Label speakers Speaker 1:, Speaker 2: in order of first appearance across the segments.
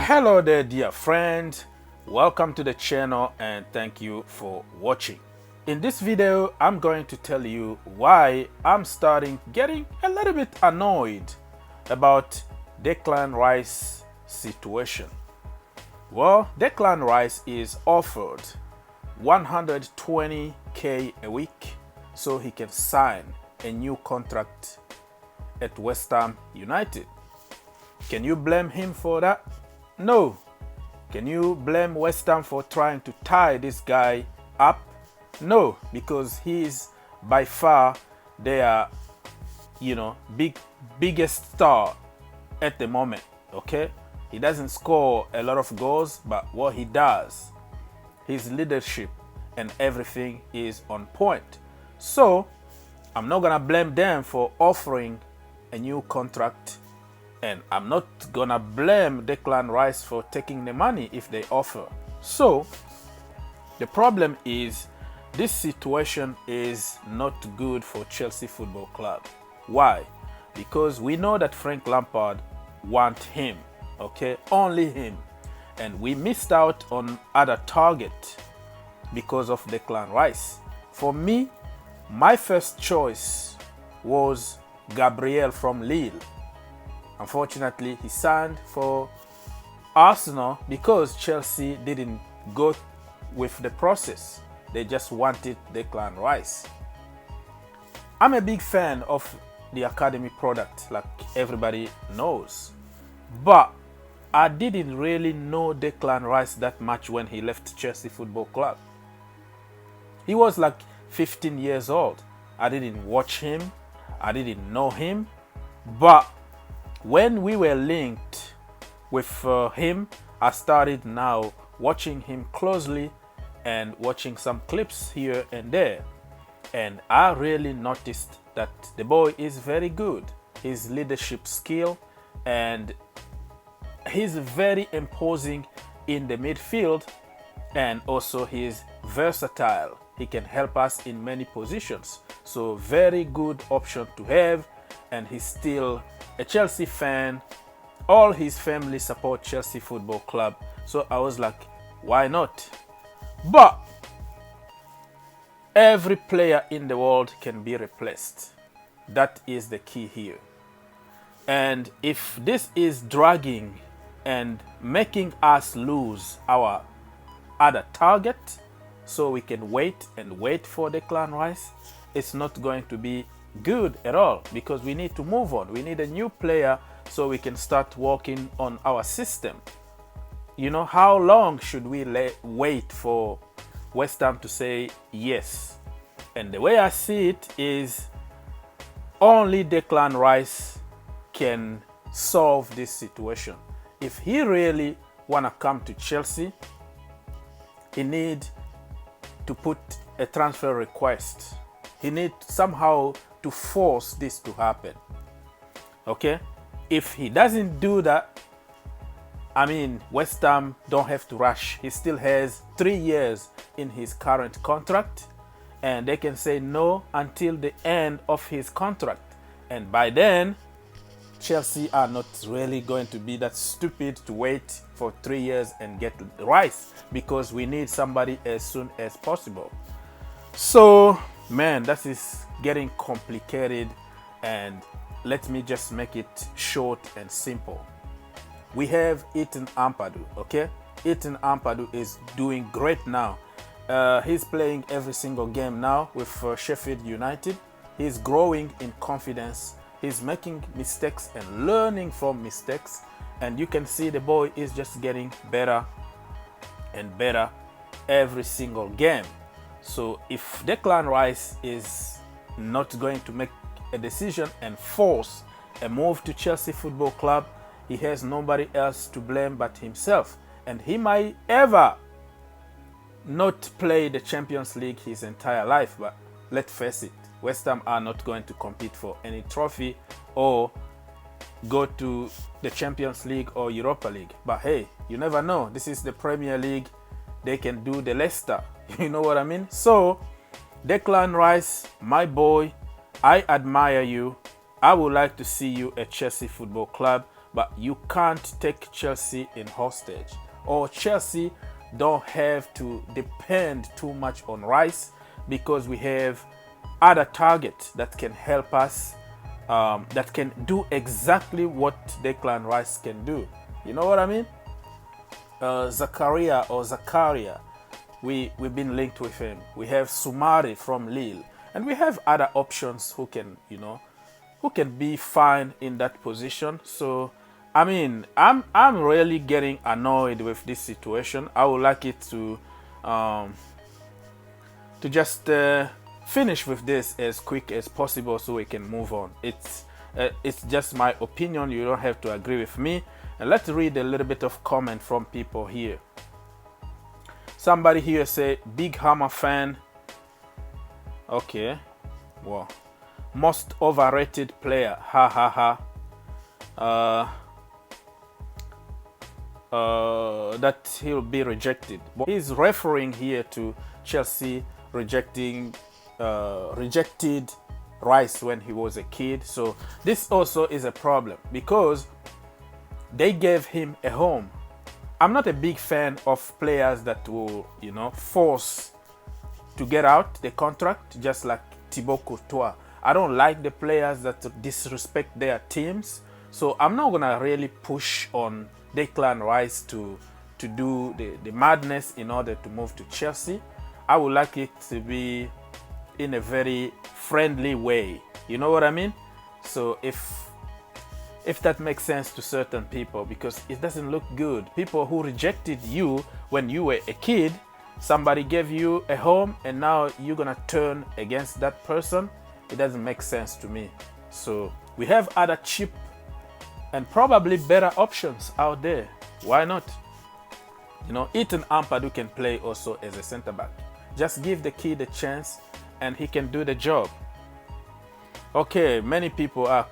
Speaker 1: Hello there, dear friend. Welcome to the channel and thank you for watching. In this video, I'm going to tell you why I'm starting getting a little bit annoyed about Declan Rice situation. Well, Declan Rice is offered 120k a week so he can sign a new contract at West Ham United. Can you blame him for that? No. Can you blame West Ham for trying to tie this guy up? No, because he is by far their, biggest star at the moment, okay? He doesn't score a lot of goals, but what he does, his leadership and everything is on point. So, I'm not gonna blame them for offering a new contract, and I'm not gonna blame Declan Rice for taking the money if they offer. So the problem is this situation is not good for Chelsea Football Club. Why? Because we know that Frank Lampard wants him, okay? Only him. And we missed out on other target because of Declan Rice. For me, my first choice was Gabriel from Lille. Unfortunately, he signed for Arsenal because Chelsea didn't go with the process. They just wanted Declan Rice. I'm a big fan of the academy product, like everybody knows. But I didn't really know Declan Rice that much when he left Chelsea Football Club. He was like 15 years old. I didn't watch him. I didn't know him. But when we were linked with him, I started now watching him closely and watching some clips here and there. And I really noticed that the boy is very good. His leadership skill, and he's very imposing in the midfield, and also he's versatile. He can help us in many positions. So very good option to have. And he's still a Chelsea fan. All his family support Chelsea Football Club. So I was like, why not? But every player in the world can be replaced. That is the key here. And if this is dragging and making us lose our other target, so we can wait for Declan Rice, it's not going to be good at all, because we need to move on. We need a new player so we can start working on our system. You know, how long should we wait for West Ham to say yes? And the way I see it is only Declan Rice can solve this situation. If he really wanna come to Chelsea, he need to put a transfer request. He need somehow to force this to happen, okay? If he doesn't do that, I mean, West Ham don't have to rush. He still has 3 years in his current contract, and they can say no until the end of his contract. And by then, Chelsea are not really going to be that stupid to wait for 3 years and get Rice, because we need somebody as soon as possible. So, man, that is getting complicated, and let me just make it short and simple. We have Ampadu, okay? Ampadu is doing great now. He's playing every single game now with Sheffield United. He's growing in confidence. He's making mistakes and learning from mistakes, and you can see the boy is just getting better and better every single game. So if Declan Rice is not going to make a decision and force a move to Chelsea Football Club, he has nobody else to blame but himself. And he might ever not play the Champions League his entire life, but let's face it, West Ham are not going to compete for any trophy or go to the Champions League or Europa League. But hey, you never know. This is the Premier League. They can do the Leicester. You know what I mean? So, Declan Rice, my boy, I admire you. I would like to see you at Chelsea Football Club. but you can't take Chelsea in hostage. Or Chelsea don't have to depend too much on Rice, because we have other targets that can help us, that can do exactly what Declan Rice can do. You know what I mean? Zakaria, we've been linked with him. We have Soumare from Lille, and we have other options who can, who can be fine in that position. So I mean, I'm really getting annoyed with this situation. I would like it to just finish with this as quick as possible so we can move on. It's just my opinion. You don't have to agree with me. And let's read a little bit of comment from people here. Somebody here say, big Hammer fan. Okay, well, most overrated player, ha ha ha. That he'll be rejected. But he's referring here to Chelsea rejected Rice when he was a kid. So this also is a problem because they gave him a home. I'm not a big fan of players that will, force to get out the contract, just like Thibaut Courtois. I don't like the players that disrespect their teams. So I'm not gonna really push on Declan Rice to do the madness in order to move to Chelsea. I would like it to be in a very friendly way. You know what I mean? So if that makes sense to certain people, because it doesn't look good. People who rejected you when you were a kid, somebody gave you a home and now you're gonna turn against that person. It doesn't make sense to me. So we have other cheap and probably better options out there. Why not? Ethan Ampadu can play also as a center back. Just give the kid a chance and he can do the job. Okay, many people are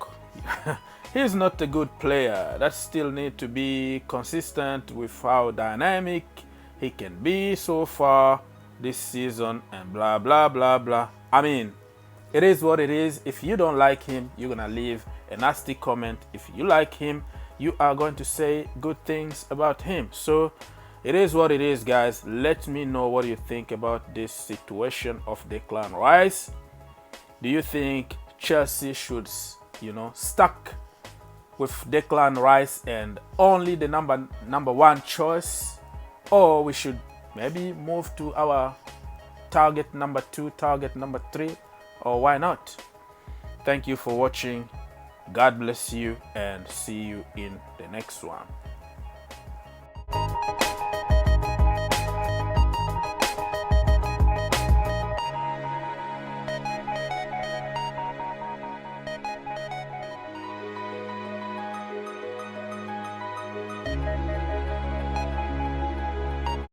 Speaker 1: he's not a good player. That still need to be consistent with how dynamic he can be so far this season and blah blah blah blah. I mean, it is what it is. If you don't like him, you're gonna leave a nasty comment. If you like him, you are going to say good things about him. So it is what it is, guys. Let me know what you think about this situation of Declan Rice. Do you think Chelsea should, stuck with Declan Rice and only the number one choice, or we should maybe move to our target number 2, target number 3, or why not? Thank you for watching. God bless you and see you in the next one.